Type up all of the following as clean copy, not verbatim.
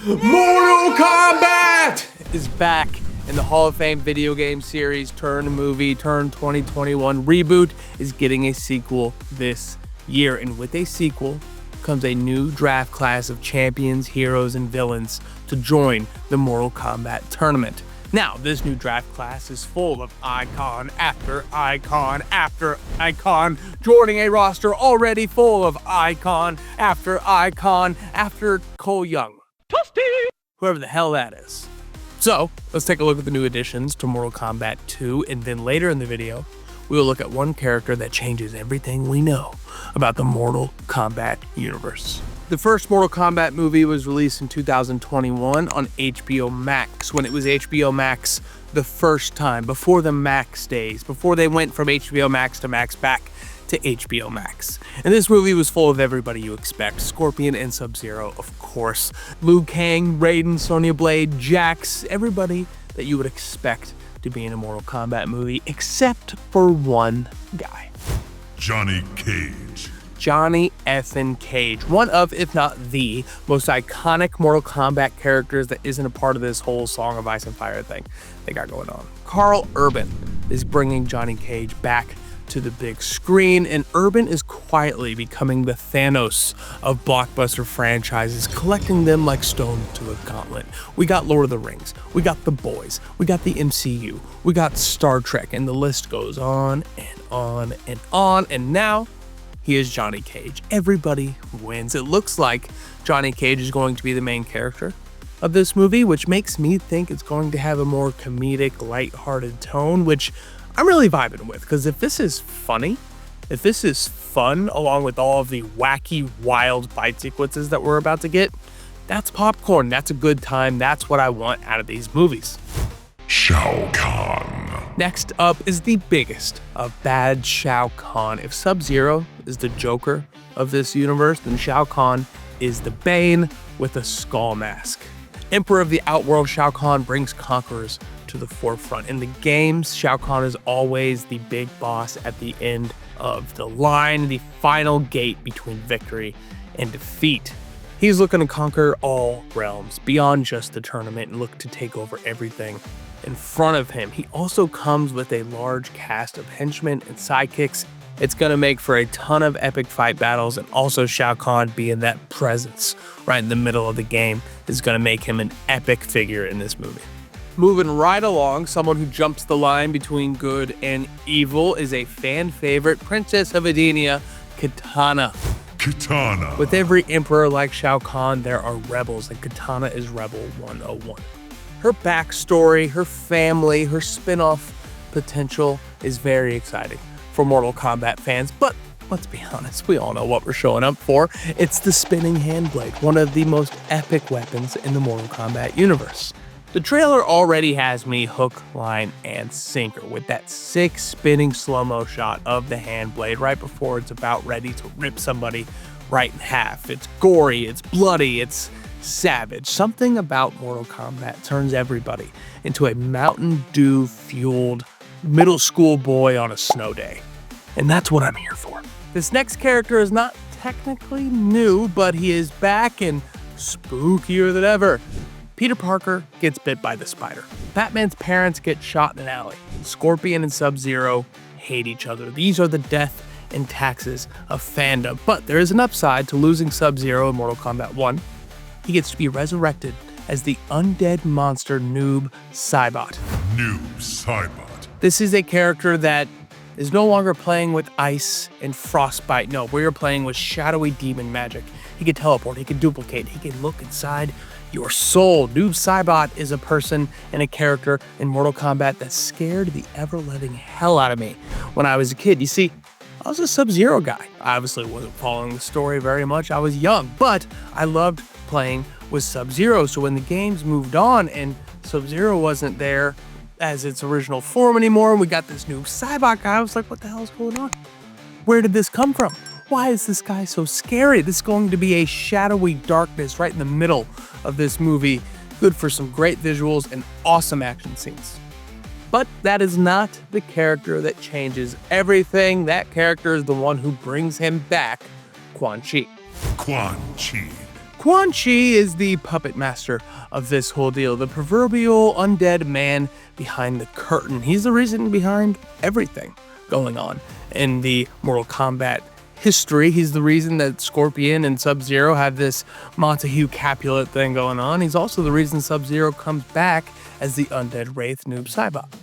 Mortal Kombat is back, and the Hall of Fame video game series turned movie turned 2021 reboot is getting a sequel this year. And with a sequel comes a new draft class of champions, heroes, and villains to join the Mortal Kombat tournament. Now, this new draft class is full of icon after icon after icon, joining a roster already full of icon after Cole Young. Toasty! Whoever the hell that is. So, let's take a look at the new additions to Mortal Kombat 2, and then later in the video, we will look at one character that changes everything we know about the Mortal Kombat universe. The first Mortal Kombat movie was released in 2021 on HBO Max, when it was HBO Max the first time, before the Max days, before they went from HBO Max to Max back to HBO Max. And this movie was full of everybody you expect. Scorpion and Sub-Zero, of course. Liu Kang, Raiden, Sonya Blade, Jax, everybody that you would expect to be in a Mortal Kombat movie, except for one guy. Johnny Cage. Johnny effing Cage, one of, if not the, most iconic Mortal Kombat characters that isn't a part of this whole Song of Ice and Fire thing they got going on. Karl Urban is bringing Johnny Cage back to the big screen, and Urban is quietly becoming the Thanos of blockbuster franchises, collecting them like stones to a gauntlet. We got Lord of the Rings, we got The Boys, we got the MCU, we got Star Trek, and the list goes on and on and on, and now he is Johnny Cage. Everybody wins. It looks like Johnny Cage is going to be the main character of this movie, which makes me think it's going to have a more comedic, lighthearted tone, which I'm really vibing with, because if this is funny, if this is fun, along with all of the wacky, wild fight sequences that we're about to get, that's popcorn. That's a good time. That's what I want out of these movies. Shao Kahn. Next up is the biggest of bad Shao Kahn. If Sub-Zero is the Joker of this universe, then Shao Kahn is the Bane with a skull mask. Emperor of the Outworld, Shao Kahn brings conquerors to the forefront. In the games, Shao Kahn is always the big boss at the end of the line, the final gate between victory and defeat. He's looking to conquer all realms beyond just the tournament and look to take over everything in front of him. He also comes with a large cast of henchmen and sidekicks. It's going to make for a ton of epic fight battles, and also Shao Kahn being that presence right in the middle of the game is going to make him an epic figure in this movie. Moving right along, someone who jumps the line between good and evil is a fan favorite, Princess of Edenia, Kitana. Kitana. With every emperor like Shao Kahn, there are rebels, and Kitana is Rebel 101. Her backstory, her family, her spin-off potential is very exciting for Mortal Kombat fans, but let's be honest, we all know what we're showing up for. It's the spinning handblade, one of the most epic weapons in the Mortal Kombat universe. The trailer already has me hook, line, and sinker with that sick spinning slow-mo shot of the handblade right before it's about ready to rip somebody right in half. It's gory, it's bloody, it's savage. Something about Mortal Kombat turns everybody into a Mountain Dew-fueled middle school boy on a snow day. And that's what I'm here for. This next character is not technically new, but he is back and spookier than ever. Peter Parker gets bit by the spider. Batman's parents get shot in an alley. Scorpion and Sub-Zero hate each other. These are the death and taxes of fandom. But there is an upside to losing Sub-Zero in Mortal Kombat 1. He gets to be resurrected as the undead monster Noob Saibot. Noob Saibot. This is a character that is no longer playing with ice and frostbite. No, we are playing with shadowy demon magic. He can teleport, he can duplicate, he can look inside your soul. Noob Saibot is a person and a character in Mortal Kombat that scared the ever-living hell out of me when I was a kid. You see, I was a Sub-Zero guy. I obviously wasn't following the story very much. I was young, but I loved playing with Sub-Zero. So when the games moved on and Sub-Zero wasn't there as its original form anymore, and we got this Noob Saibot guy, I was like, what the hell is going on? Where did this come from? Why is this guy so scary? This is going to be a shadowy darkness right in the middle of this movie. Good for some great visuals and awesome action scenes. But that is not the character that changes everything. That character is the one who brings him back, Quan Chi. Quan Chi. Quan Chi is the puppet master of this whole deal, the proverbial undead man behind the curtain. He's the reason behind everything going on in the Mortal Kombat history. He's the reason that Scorpion and Sub-Zero have this Montague Capulet thing going on. He's also the reason Sub-Zero comes back as the undead wraith Noob Saibot.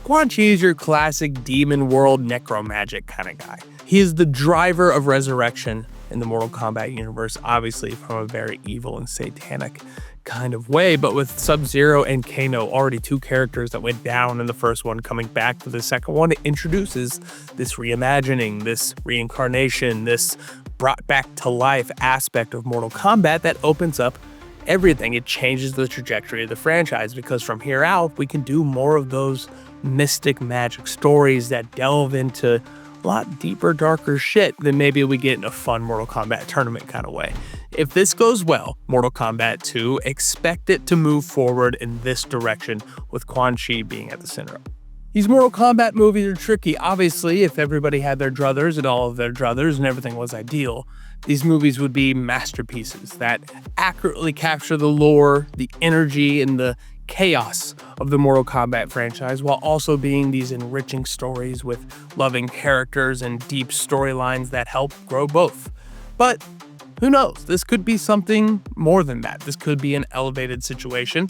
Quan Chi is your classic demon world necromagic kind of guy. He is the driver of resurrection in the Mortal Kombat universe, obviously from a very evil and satanic kind of way, but with Sub-Zero and Kano, already two characters that went down in the first one, coming back for the second one, it introduces this reimagining, this reincarnation, this brought back to life aspect of Mortal Kombat that opens up everything. It changes the trajectory of the franchise, because from here out, we can do more of those mystic magic stories that delve into a lot deeper, darker shit than maybe we get in a fun Mortal Kombat tournament kind of way. If this goes well, Mortal Kombat 2, expect it to move forward in this direction with Quan Chi being at the center of it. These Mortal Kombat movies are tricky. Obviously, if everybody had their druthers and all of their druthers and everything was ideal, these movies would be masterpieces that accurately capture the lore, the energy, and the chaos of the Mortal Kombat franchise, while also being these enriching stories with loving characters and deep storylines that help grow both. But who knows? This could be something more than that. This could be an elevated situation.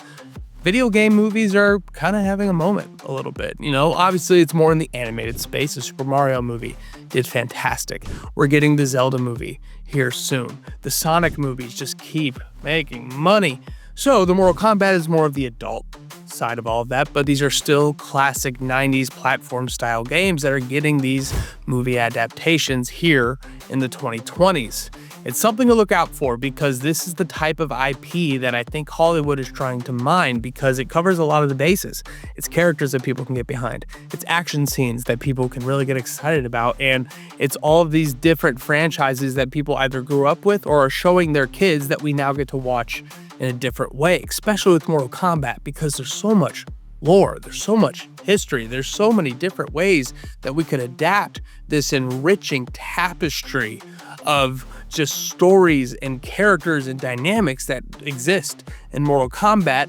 Video game movies are kind of having a moment a little bit. You know, obviously it's more in the animated space. The Super Mario movie did fantastic. We're getting the Zelda movie here soon. The Sonic movies just keep making money. So the Mortal Kombat is more of the adult side of all of that, but these are still classic 90s platform style games that are getting these movie adaptations here in the 2020s. It's something to look out for, because this is the type of IP that I think Hollywood is trying to mine, because it covers a lot of the bases. It's characters that people can get behind. It's action scenes that people can really get excited about. And it's all of these different franchises that people either grew up with or are showing their kids that we now get to watch in a different way, especially with Mortal Kombat, because there's so much lore, there's so much history, there's so many different ways that we could adapt this enriching tapestry of just stories and characters and dynamics that exist in Mortal Kombat.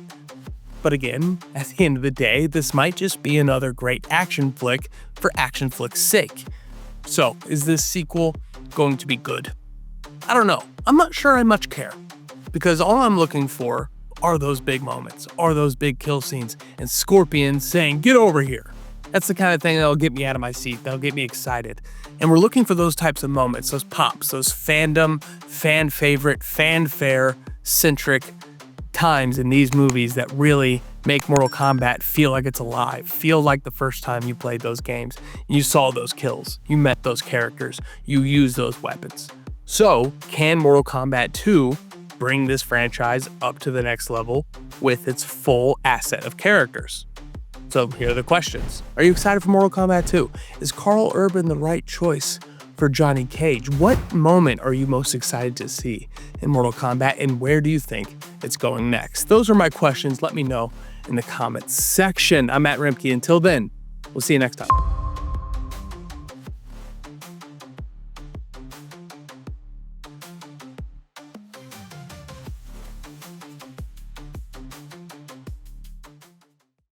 But again, at the end of the day, this might just be another great action flick for action flick's sake. So, is this sequel going to be good? I don't know. I'm not sure I much care, because all I'm looking for are those big moments, are those big kill scenes, and Scorpion saying, "Get over here." That's the kind of thing that'll get me out of my seat, that'll get me excited. And we're looking for those types of moments, those pops, those fandom, fan favorite, fanfare-centric times in these movies that really make Mortal Kombat feel like it's alive, feel like the first time you played those games. You saw those kills, you met those characters, you used those weapons. So, can Mortal Kombat 2 bring this franchise up to the next level with its full asset of characters? So here are the questions. Are you excited for Mortal Kombat 2? Is Karl Urban the right choice for Johnny Cage? What moment are you most excited to see in Mortal Kombat, and where do you think it's going next? Those are my questions. Let me know in the comments section. I'm Matt Rimke. Until then, we'll see you next time.